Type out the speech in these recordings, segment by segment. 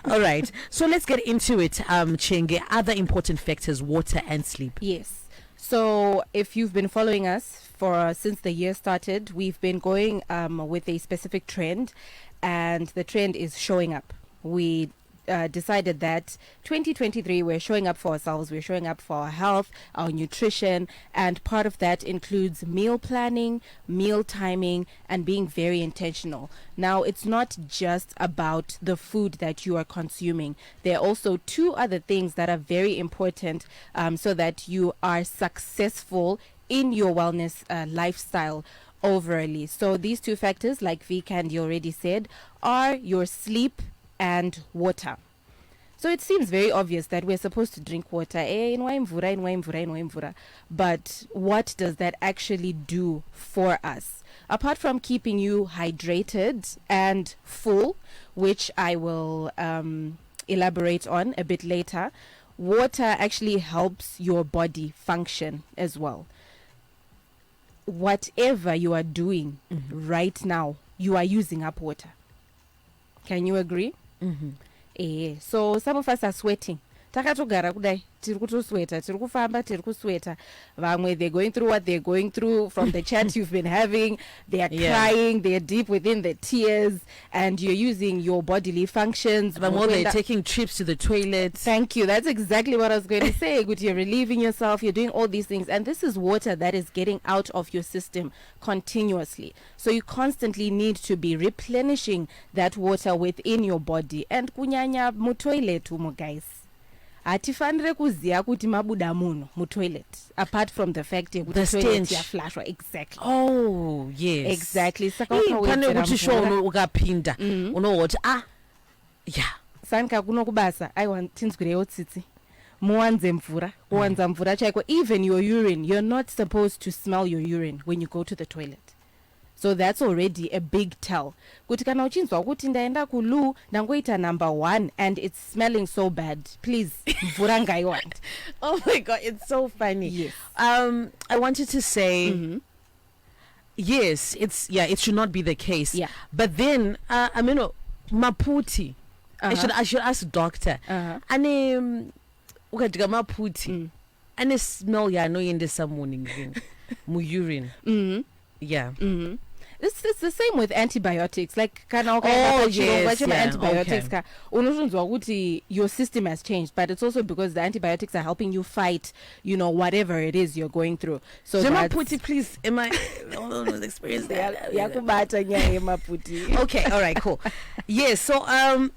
All right. So let's get into it. Chenge, other important factors, water and sleep. Yes. So if you've been following us for since the year started, we've been going with a specific trend, and the trend is showing up. We decided that 2023 we're showing up for ourselves, we're showing up for our health, our nutrition, and part of that includes meal planning, meal timing, and being very intentional. Now, it's not just about the food that you are consuming. There are also two other things that are very important so that you are successful in your wellness lifestyle overally. So these two factors, like V Candy already said, are your sleep and water. So it seems very obvious that we're supposed to drink water. But what does that actually do for us? Apart from keeping you hydrated and full, which I will elaborate on a bit later, water actually helps your body function as well. Whatever you are doing right now, you are using up water. Can you agree? So some of us are sweating. Takatogara kudai tiri kutosweta, tiri kufamba, tiri kusweta. Vamwe, they're going through what they're going through from the chat you've been having. They are crying, they're deep within the tears, and you're using your bodily functions. Vamwe, they're taking trips to the toilet. Thank you. That's exactly what I was going to say. You're relieving yourself, you're doing all these things, and this is water that is getting out of your system continuously. So you constantly need to be replenishing that water within your body. And kunyanya mu toilet umo, guys. Atifanire kuziya kuti mabuda muno mu toilet, apart from the fact that the stench yaflashwa. Exactly. Oh yes, exactly. Saka pane kuti shono ukapinda unohoti sanka kunokubasa aiwa tinzwirewo tsitsi muwanze mvura kuwanza mvura chaiko. Even your urine, you're not supposed to smell your urine when you go to the toilet. So that's already a big tell. Kuti kana uchinzwa kuti ndaenda kulu ndangoita number 1 and it's smelling so bad, please mvura ngaiwande. Oh my god, it's so funny. Yes. I wanted to say yes, it should not be the case. Yeah. But then I mean maputi. I should ask doctor. Ane ukadika maputi. Ane smell ya no in the morning mu urine. Yeah. It's the same with antibiotics. Like antibiotics. Okay. Your system has changed, but it's also because the antibiotics are helping you fight, whatever it is you're going through. So please, am I experience that? Okay, all right, cool. Yes, so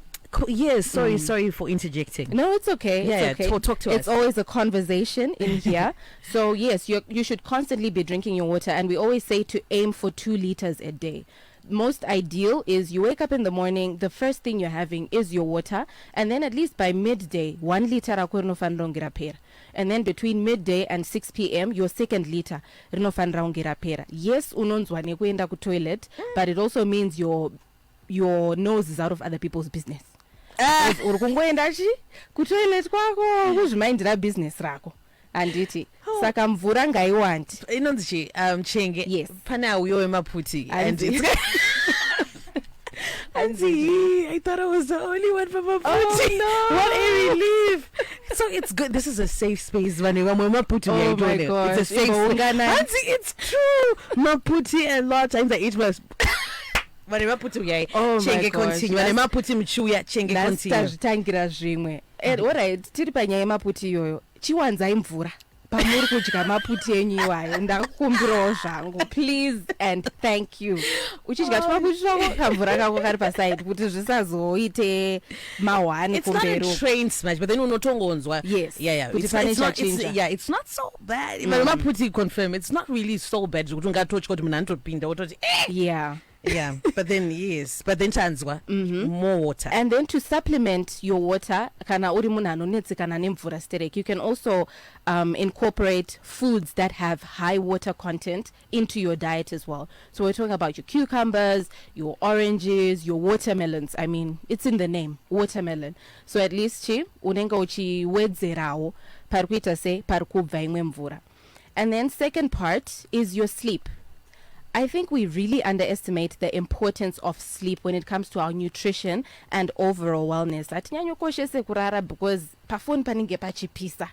yes, sorry for interjecting. No, it's okay. Yeah, it's okay. Talk to us. It's always a conversation in here. So yes, you should constantly be drinking your water, and we always say to aim for 2 liters a day. Most ideal is you wake up in the morning, the first thing you're having is your water, and then at least by midday 1 liter rinofanira pera. And then between midday and 6 p.m. your second liter rinofanira pera. Yes, unonzwa nekuenda ku toilet, but it also means your nose is out of other people's business. Uri kungoenda kutoilet kwako kuzvimaindira business rako handiti. Saka mvura ngaiwandi. Inonzi Chenge. Yes. Pana uyo wemaputi. And I thought I was the only one from Maputi. Oh no. What a relief. So it's good. This is a safe space. Oh my God. It's a safe space. It's true. Maputi, and a lot of times I eat my Oh my continue. Alright, tiri panyaya maputi iyoyo. Chiwanzai mvura. Pamuri kudya maputi enyu iwayo. Ndakukumbirawo zvangu. Please and thank you. Uchidya chimaputi chako kamvura kako kari paside kuti zvisazoite mahwani kumberi. It's not a train smash, but then unotongonzwa. Yes. Yeah. It's not so bad. But maputi confirm it's not really so bad. Yeah, but then chanzwa more water. And then to supplement your water, kana uri munhu anonetsekana nemvura stereki, you can also incorporate foods that have high water content into your diet as well. So we're talking about your cucumbers, your oranges, your watermelons. I mean, it's in the name, watermelon. So at least unenga uchiwedzerawo parikuita se parikubva imwe mvura. And then second part is your sleep. I think we really underestimate the importance of sleep when it comes to our nutrition and overall wellness. Atinyanyo koshese kurara because pafoni panenge pachipisa.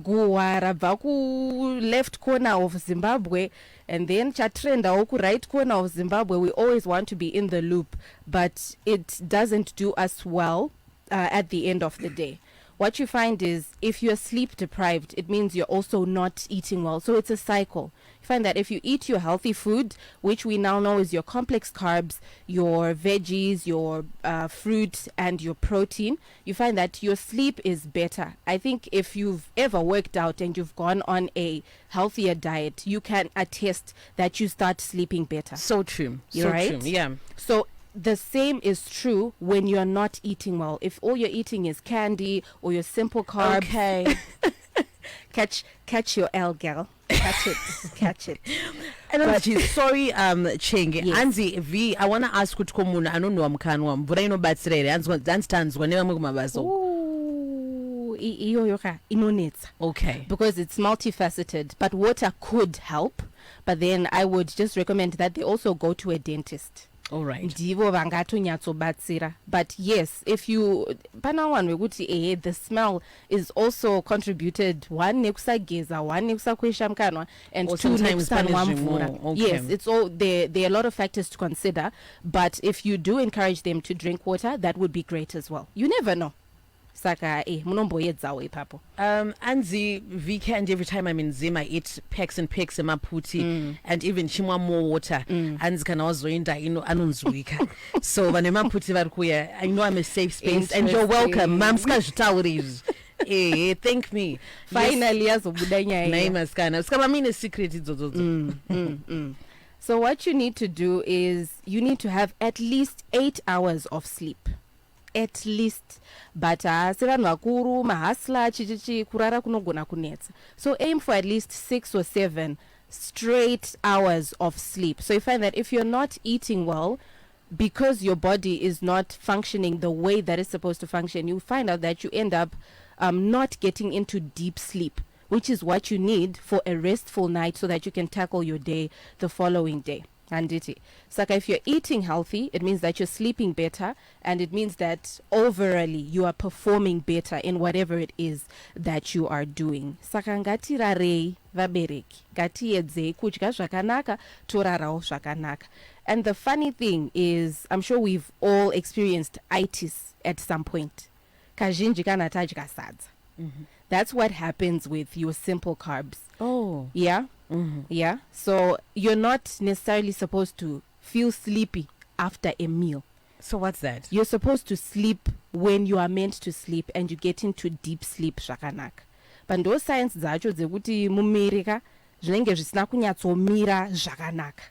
Guwara baku left corner of Zimbabwe and then chatrenda oku right corner of Zimbabwe. We always want to be in the loop, but it doesn't do us well at the end of the day. What you find is if you're sleep deprived, it means you're also not eating well. So it's a cycle. You find that if you eat your healthy food, which we now know is your complex carbs, your veggies, your fruit, and your protein, you find that your sleep is better. I think if you've ever worked out and you've gone on a healthier diet, you can attest that you start sleeping better. So true. So right? true. Yeah. So the same is true when you're not eating well. If all you're eating is candy or your simple carbs, Okay. catch your L, girl. Catch it. And sorry, Chenge. Yes. Anzi, V, I want to ask what komuna. I don't know amkanwa. But I know batsirere. Anzi stands whenever mugumabazo. Ooh, inonetsa. Okay. Because it's multifaceted. But water could help. But then I would just recommend that they also go to a dentist. All right. Ndivo vangatonyatsobatsira. But yes, if you panawan wekuti the smell is also contributed one nekusageza, one nekusakwesha mkanwa, and Or two sometimes nekusanwa punishing mvura. more. Okay. Yes, it's all there are a lot of factors to consider, but if you do encourage them to drink water, that would be great as well. You never know. Saka munomboyedzawo ipapo. Anzi, weekend every time I'm in Zim, I eat pecks and pecks and maputi and even chimwa more water. Anzi kana wazoenda anonzwika. So when maputi varikuya, I know I'm a safe space and you're welcome. Mamska zhitauriz. Thank me. Finally azobudanya. Naima skana. Skama mine secret idzo. So what you need to do is you need to have at least 8 hours of sleep. At least. But sevanhu vakuru mahasla chichichi kurara kunogona kunetsa. So aim for at least 6 or 7 straight hours of sleep. So you find that if you're not eating well, because your body is not functioning the way that it's supposed to function, you find out that you end up not getting into deep sleep, which is what you need for a restful night so that you can tackle your day the following day. Anditi. So if you're eating healthy, it means that you're sleeping better, and it means that overall you are performing better in whatever it is that you are doing. Saka ngatirarei vabereki, ngatiedzei kudya zvakanaka, torarawo zvakanaka. And the funny thing is, I'm sure we've all experienced itis at some point. Kazhinji kana tadya sadza. That's what happens with your simple carbs. Oh. Yeah. Yeah. So you're not necessarily supposed to feel sleepy after a meal. So what's that? You're supposed to sleep when you are meant to sleep, and you get into deep sleep zvakanaka. But those science dzacho dzekuti mumirika zvinenge zvisina kunyatsomira zvakanaka.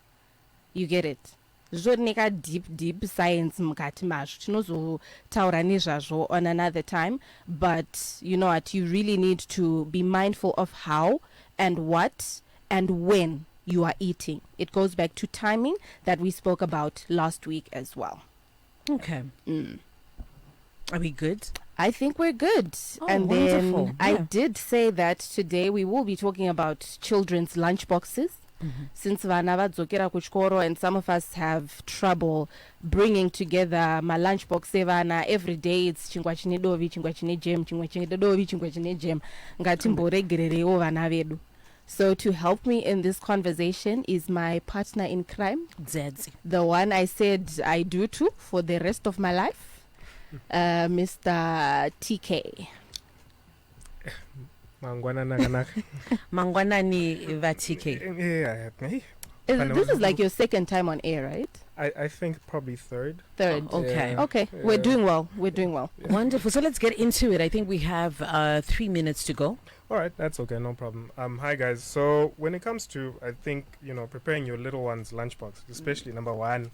You get it? Zvooneka deep science mukati mazvo. Tinozotaura nezvazvo on another time. But you know what? You really need to be mindful of how and what and when you are eating. It goes back to timing that we spoke about last week as well. Okay. Are we good? I think we're good. Oh, and wonderful. then I did say that today we will be talking about children's lunch boxes. Since vana vadzokera kuchikoro, and some of us have trouble bringing together my lunchbox evana every day. It's chingwa chine dovi, chingwa chine jam, chingwa chine dovi, chingwa chine jam. Ngatimboregererewo vana vedu. So to help me in this conversation is my partner in crime, Zedzi. the one I said I do to for the rest of my life, Mr. TK. Mangwanani vatike. This is like your second time on air, right? I think probably third. Third. Oh, okay. Yeah. Okay, we're doing well. We're doing well. Wonderful. So let's get into it. I think we have 3 minutes to go. All right, that's okay, no problem. Hi guys. So when it comes to, I think, preparing your little one's lunchbox, especially number one,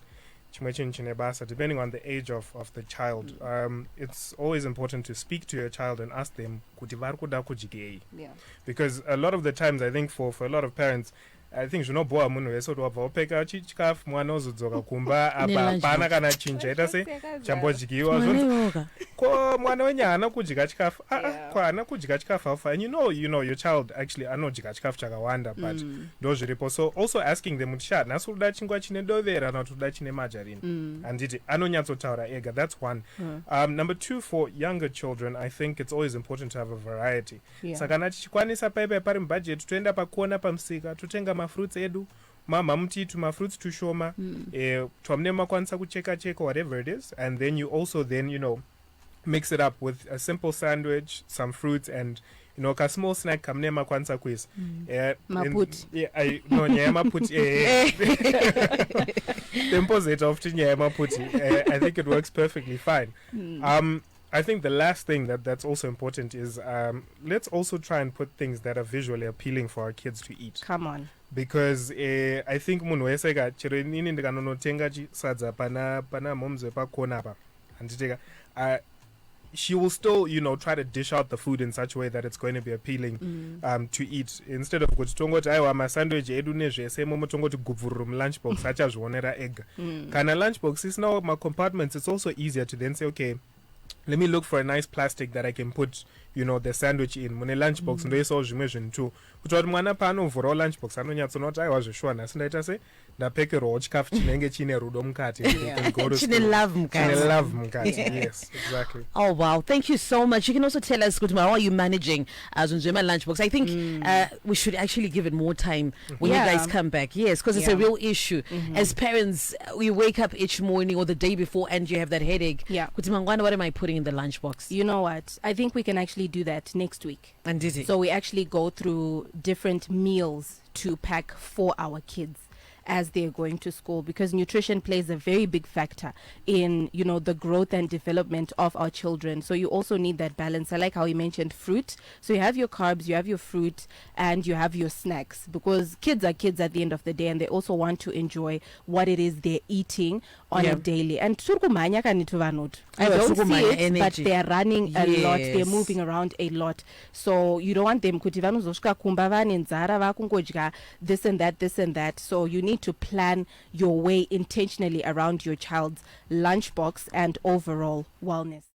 depending on the age of the child, it's always important to speak to your child and ask them, Yeah. because a lot of the times, I think for a lot of parents, I think zvinobowa munhu wese kuti wabva upeka chikafu mwana ozodzoka kumba apa pana kana chinja ita se chambodyiwa ko mwana wenya haana kudya chikafu ko haana kudya chikafu alpha, and you know your child actually anodya chikafu chakawanda but ndo zviripo. So also asking them kuti sha nhasi uda chingwa chine dovera kana kuti uda chine majarini, handiti anonyatsotaura ega. That's one. Number two, for younger children I think it's always important to have a variety. Saka kana tichikwanisa paipai pari mubudget toenda pakona pamusika totenga mafruits edu, mama mutitu mafruits tushoma, twamne makwanisa kucheka whatever it is, and then you also then mix it up with a simple sandwich, some fruits, and ka small snack kamne makwanisa kuisa maputi nyaya maputi the imposite of nyaya maputi. I think it works perfectly fine. I think the last thing that's also important is let's also try and put things that are visually appealing for our kids to eat. Come on. Because I think munhu wese chero inini ndikanonotenga sadza pana momzwe pakona apa handiteka she will still try to dish out the food in such a way that it's going to be appealing to eat, instead of kuti tongoti aiwa masandwich edu nezvese momo tongoti gubvururu mulunchbox achazvionera ega. Kana lunchbox isinawo macompartments, it's also easier to then say, okay, let me look for a nice plastic that I can put the sandwich in mune lunchbox ndoisawo zvimwe zvinhu tu kuti kuti mwana paanovhurawo lunchbox anonyatsonoti aiwa zvishwa nhasi ndaita se ndapfekerwawo chikafu chinenge chine rudo mukati. Chine love mukati. Yes, exactly. Oh wow, thank you so much. You can also tell us how are you managing Zunzwema lunchbox. I think we should actually give it more time when you guys come back. Yes, because it's a real issue. As parents, we wake up each morning or the day before and you have that headache. Kuti mangwana, what am I putting in the lunchbox? You know what, I think we can actually do that next week. And did it? So we actually go through different meals to pack for our kids as they're going to school, because nutrition plays a very big factor in the growth and development of our children. So you also need that balance. I like how you mentioned fruit. So you have your carbs, you have your fruit, and you have your snacks, because kids are kids at the end of the day, and they also want to enjoy what it is they're eating on a daily. And I don't see it, but they're running a lot, they're moving around a lot. So you don't want them this and that. So you need to plan your way intentionally around your child's lunchbox and overall wellness.